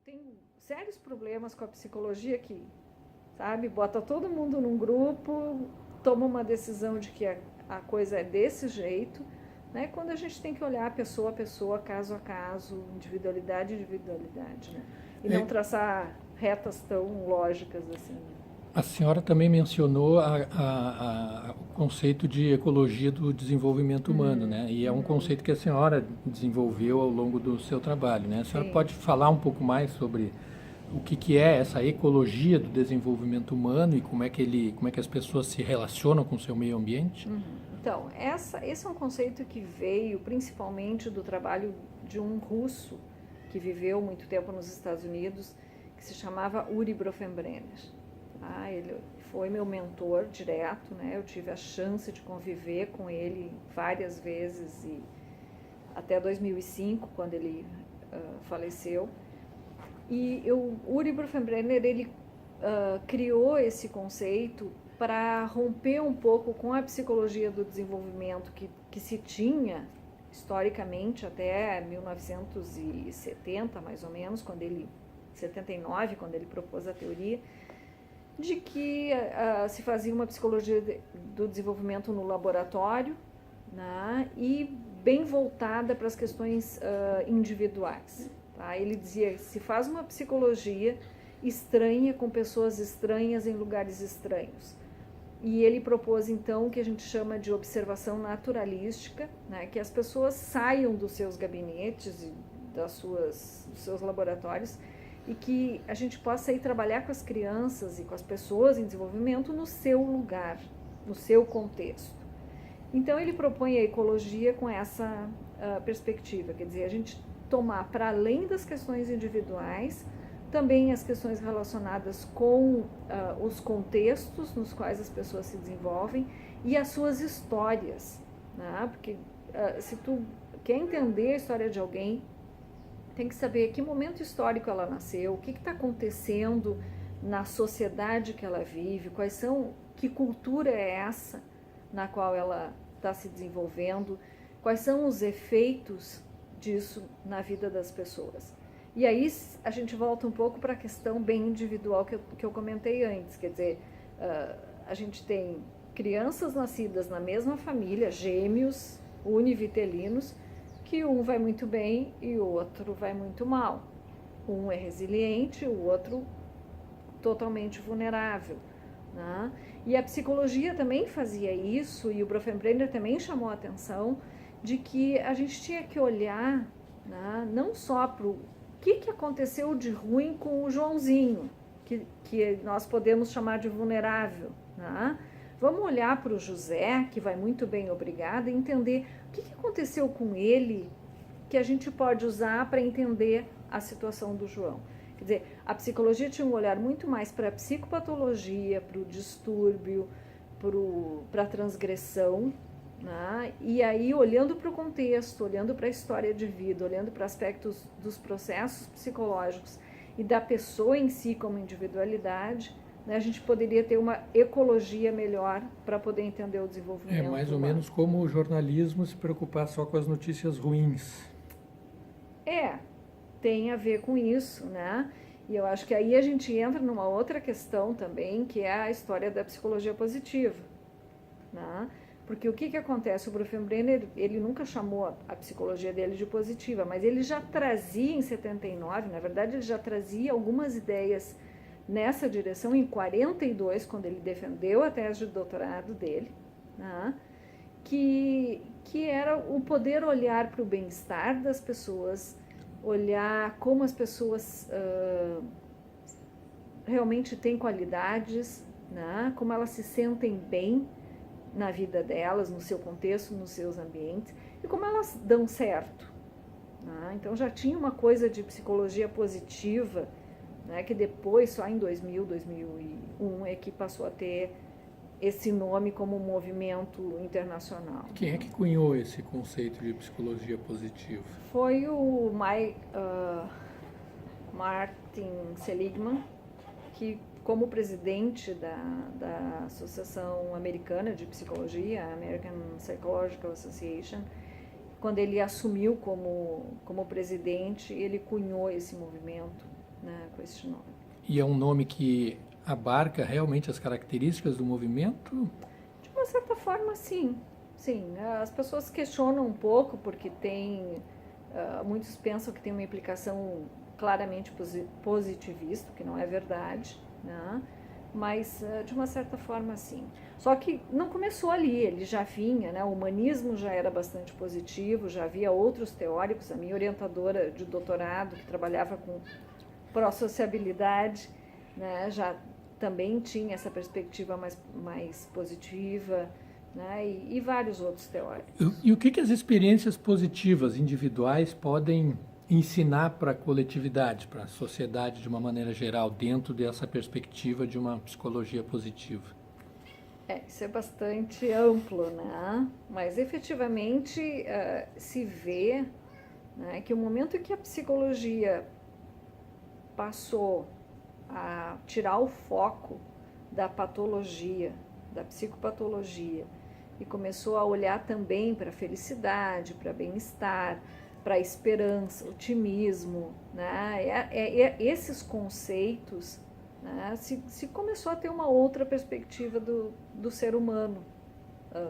tenho sérios problemas com a psicologia que, sabe, bota todo mundo num grupo, toma uma decisão de que a coisa é desse jeito, né? Quando a gente tem que olhar pessoa a pessoa, caso a caso, individualidade a individualidade, né? E não traçar retas tão lógicas assim. A senhora também mencionou o conceito de ecologia do desenvolvimento humano, Uhum, né? E é um uhum, conceito que a senhora desenvolveu ao longo do seu trabalho, né? A senhora sim. pode falar um pouco mais sobre o que é essa ecologia do desenvolvimento humano e como é que as pessoas se relacionam com o seu meio ambiente? Uhum. Então, esse é um conceito que veio principalmente do trabalho de um russo que viveu muito tempo nos Estados Unidos, que se chamava Uri Brofenbrenner. Ele foi meu mentor direto, né? Eu tive a chance de conviver com ele várias vezes e até 2005, quando ele faleceu. Uri Brofenbrenner, ele criou esse conceito para romper um pouco com a psicologia do desenvolvimento que se tinha historicamente até 1970, mais ou menos, 79, quando ele propôs a teoria, de que se fazia uma psicologia do desenvolvimento no laboratório, né, e bem voltada para as questões individuais. Tá? Ele dizia que se faz uma psicologia estranha com pessoas estranhas em lugares estranhos. E ele propôs então o que a gente chama de observação naturalística, né, que as pessoas saiam dos seus gabinetes e dos seus laboratórios e que a gente possa ir trabalhar com as crianças e com as pessoas em desenvolvimento no seu lugar, no seu contexto. Então ele propõe a ecologia com essa perspectiva, quer dizer, a gente tomar para além das questões individuais também as questões relacionadas com os contextos nos quais as pessoas se desenvolvem e as suas histórias, né? Porque se tu quer entender a história de alguém, tem que saber que momento histórico ela nasceu, o que está acontecendo na sociedade que ela vive, que cultura é essa na qual ela está se desenvolvendo, quais são os efeitos disso na vida das pessoas. E aí a gente volta um pouco para a questão bem individual que eu comentei antes, quer dizer, a gente tem crianças nascidas na mesma família, gêmeos, univitelinos, que um vai muito bem e o outro vai muito mal. Um é resiliente, o outro totalmente vulnerável. Né? E a psicologia também fazia isso, e o Brofenbrenner também chamou a atenção de que a gente tinha que olhar, né, não só para o que aconteceu de ruim com o Joãozinho, que nós podemos chamar de vulnerável. Né? Vamos olhar para o José, que vai muito bem, obrigada, e entender o que aconteceu com ele que a gente pode usar para entender a situação do João. Quer dizer, a psicologia tinha um olhar muito mais para a psicopatologia, para o distúrbio, para a transgressão, né? E aí, olhando para o contexto, olhando para a história de vida, olhando para aspectos dos processos psicológicos e da pessoa em si como individualidade, né, a gente poderia ter uma ecologia melhor para poder entender o É desenvolvimento mais ou humano. menos como o jornalismo se preocupar só com as notícias ruins. É, tem a ver com isso, né? E eu acho que aí a gente entra numa outra questão também, que é a história da psicologia positiva, né? Porque o que acontece? O Brofenbrenner, ele nunca chamou a psicologia dele de positiva, mas ele já trazia em 79, na verdade ele já trazia algumas ideias nessa direção em 42, quando ele defendeu a tese de doutorado dele, né? Que era o poder olhar para o bem-estar das pessoas, olhar como as pessoas realmente têm qualidades, né? Como elas se sentem bem na vida delas, no seu contexto, nos seus ambientes, e como elas dão certo. Né? Então já tinha uma coisa de psicologia positiva, né? Que depois, só em 2000, 2001, é que passou a ter esse nome como movimento internacional. Quem é que cunhou esse conceito de psicologia positiva? Foi o Martin Seligman, que como presidente da Associação Americana de Psicologia, a American Psychological Association, quando ele assumiu como presidente, ele cunhou esse movimento, né, com este nome. E é um nome que abarca realmente as características do movimento? De uma certa forma, sim. Sim, as pessoas questionam um pouco porque muitos pensam que tem uma implicação claramente positivista, que não é verdade, né? Mas de uma certa forma, sim. Só que não começou ali, ele já vinha, né? O humanismo já era bastante positivo, já havia outros teóricos. A minha orientadora de doutorado, que trabalhava com pró-sociabilidade, né? Já também tinha essa perspectiva mais positiva, né? E vários outros teóricos. E o que as experiências positivas individuais podem ensinar para a coletividade, para a sociedade de uma maneira geral, dentro dessa perspectiva de uma psicologia positiva? Isso é bastante amplo, né? Mas efetivamente se vê, né, que o momento em que a psicologia passou a tirar o foco da patologia, da psicopatologia, e começou a olhar também para a felicidade, para bem-estar, para a esperança, otimismo, né? Esses conceitos, né, se começou a ter uma outra perspectiva do ser humano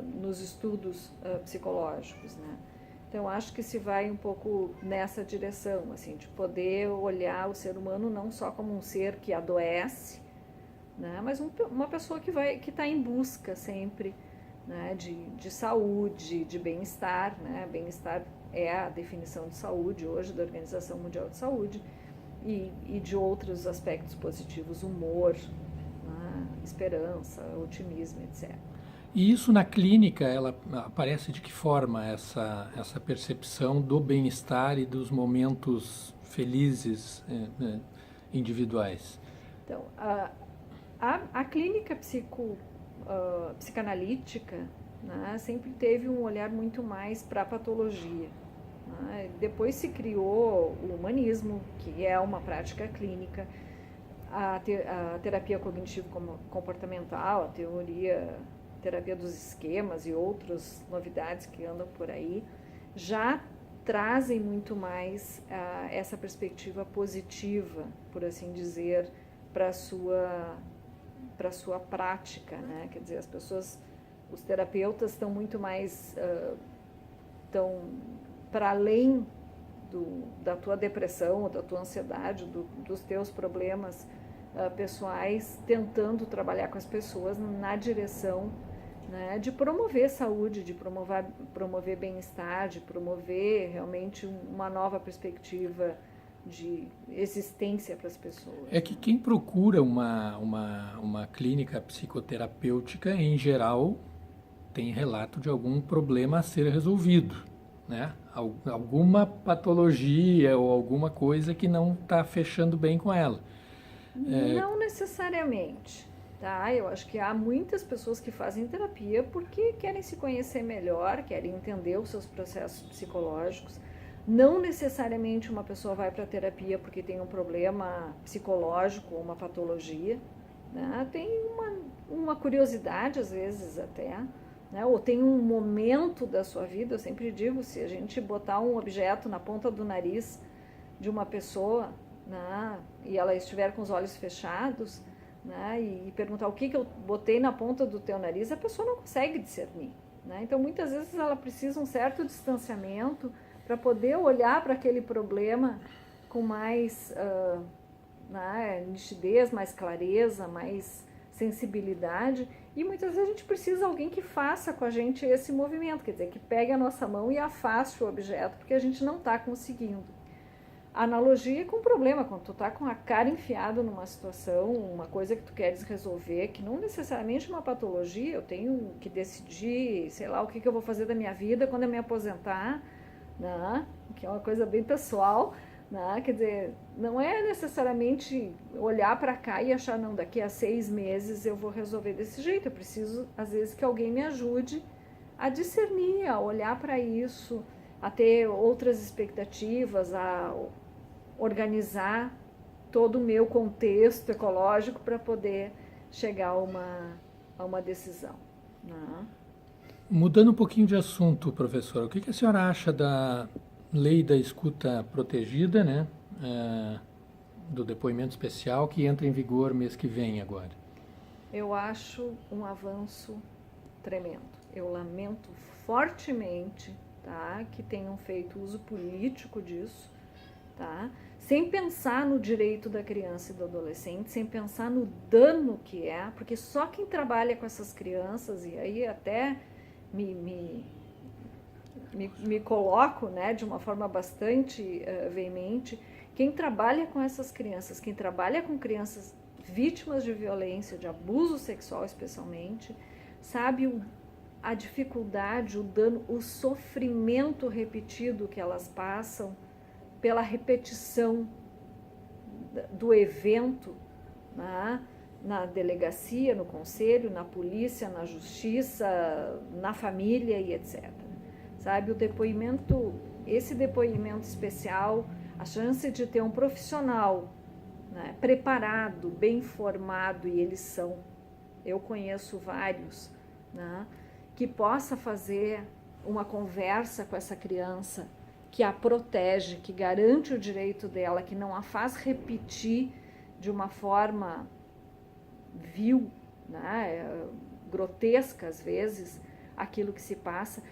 nos estudos psicológicos, né? Então, acho que se vai um pouco nessa direção, assim, de poder olhar o ser humano não só como um ser que adoece, né, mas uma pessoa que está em busca sempre, né, de saúde, de bem-estar, né? Bem-estar é a definição de saúde hoje da Organização Mundial de Saúde, e de outros aspectos positivos, humor, né, esperança, otimismo, etc. E isso na clínica, ela aparece de que forma, essa percepção do bem-estar e dos momentos felizes individuais? Então, a clínica psicanalítica, né, sempre teve um olhar muito mais para a patologia. Né? Depois se criou o humanismo, que é uma prática clínica, a terapia cognitivo-comportamental, a terapia dos esquemas e outras novidades que andam por aí, já trazem muito mais essa perspectiva positiva, por assim dizer, para a sua prática, né? Quer dizer, os terapeutas estão muito mais para além da tua depressão, da tua ansiedade, dos teus problemas pessoais, tentando trabalhar com as pessoas na direção, né, de promover saúde, de promover bem-estar, de promover realmente uma nova perspectiva de existência para as pessoas. É que quem procura uma clínica psicoterapêutica, em geral, tem relato de algum problema a ser resolvido, né? Alguma patologia ou alguma coisa que não está fechando bem com ela. Não necessariamente, tá? Eu acho que há muitas pessoas que fazem terapia porque querem se conhecer melhor, querem entender os seus processos psicológicos. Não necessariamente uma pessoa vai para a terapia porque tem um problema psicológico ou uma patologia, né? Tem uma curiosidade, às vezes até, né? Ou tem um momento da sua vida. Eu sempre digo, se a gente botar um objeto na ponta do nariz de uma pessoa, né, e ela estiver com os olhos fechados, né, e perguntar o que eu botei na ponta do teu nariz, a pessoa não consegue discernir, né? Então, muitas vezes ela precisa um certo distanciamento para poder olhar para aquele problema com mais né, nitidez, mais clareza, mais sensibilidade. E muitas vezes a gente precisa de alguém que faça com a gente esse movimento, quer dizer, que pegue a nossa mão e afaste o objeto, porque a gente não está conseguindo. A analogia é com um problema, quando tu tá com a cara enfiada numa situação, uma coisa que tu queres resolver, que não necessariamente é uma patologia, eu tenho que decidir, sei lá, o que eu vou fazer da minha vida quando eu me aposentar, né? Que é uma coisa bem pessoal, né? Quer dizer, não é necessariamente olhar para cá e achar, não, daqui a 6 meses eu vou resolver desse jeito. Eu preciso, às vezes, que alguém me ajude a discernir, a olhar para isso, a ter outras expectativas, a organizar todo o meu contexto ecológico para poder chegar a uma decisão. Né? Mudando um pouquinho de assunto, professora, o que a senhora acha da lei da escuta protegida, né? do depoimento especial que entra em vigor mês que vem agora? Eu acho um avanço tremendo. Eu lamento fortemente, tá, que tenham feito uso político disso, tá, sem pensar no direito da criança e do adolescente, sem pensar no dano que é, porque só quem trabalha com essas crianças, e aí até me coloco, né, de uma forma bastante veemente, quem trabalha com essas crianças, quem trabalha com crianças vítimas de violência, de abuso sexual especialmente, sabe a dificuldade, o dano, o sofrimento repetido que elas passam pela repetição do evento, né, na delegacia, no conselho, na polícia, na justiça, na família e etc. Sabe, o depoimento, esse depoimento especial, a chance de ter um profissional, né, preparado, bem formado, e eles são, eu conheço vários, né, que possa fazer uma conversa com essa criança, que a protege, que garante o direito dela, que não a faz repetir de uma forma vil, né, grotesca às vezes, aquilo que se passa,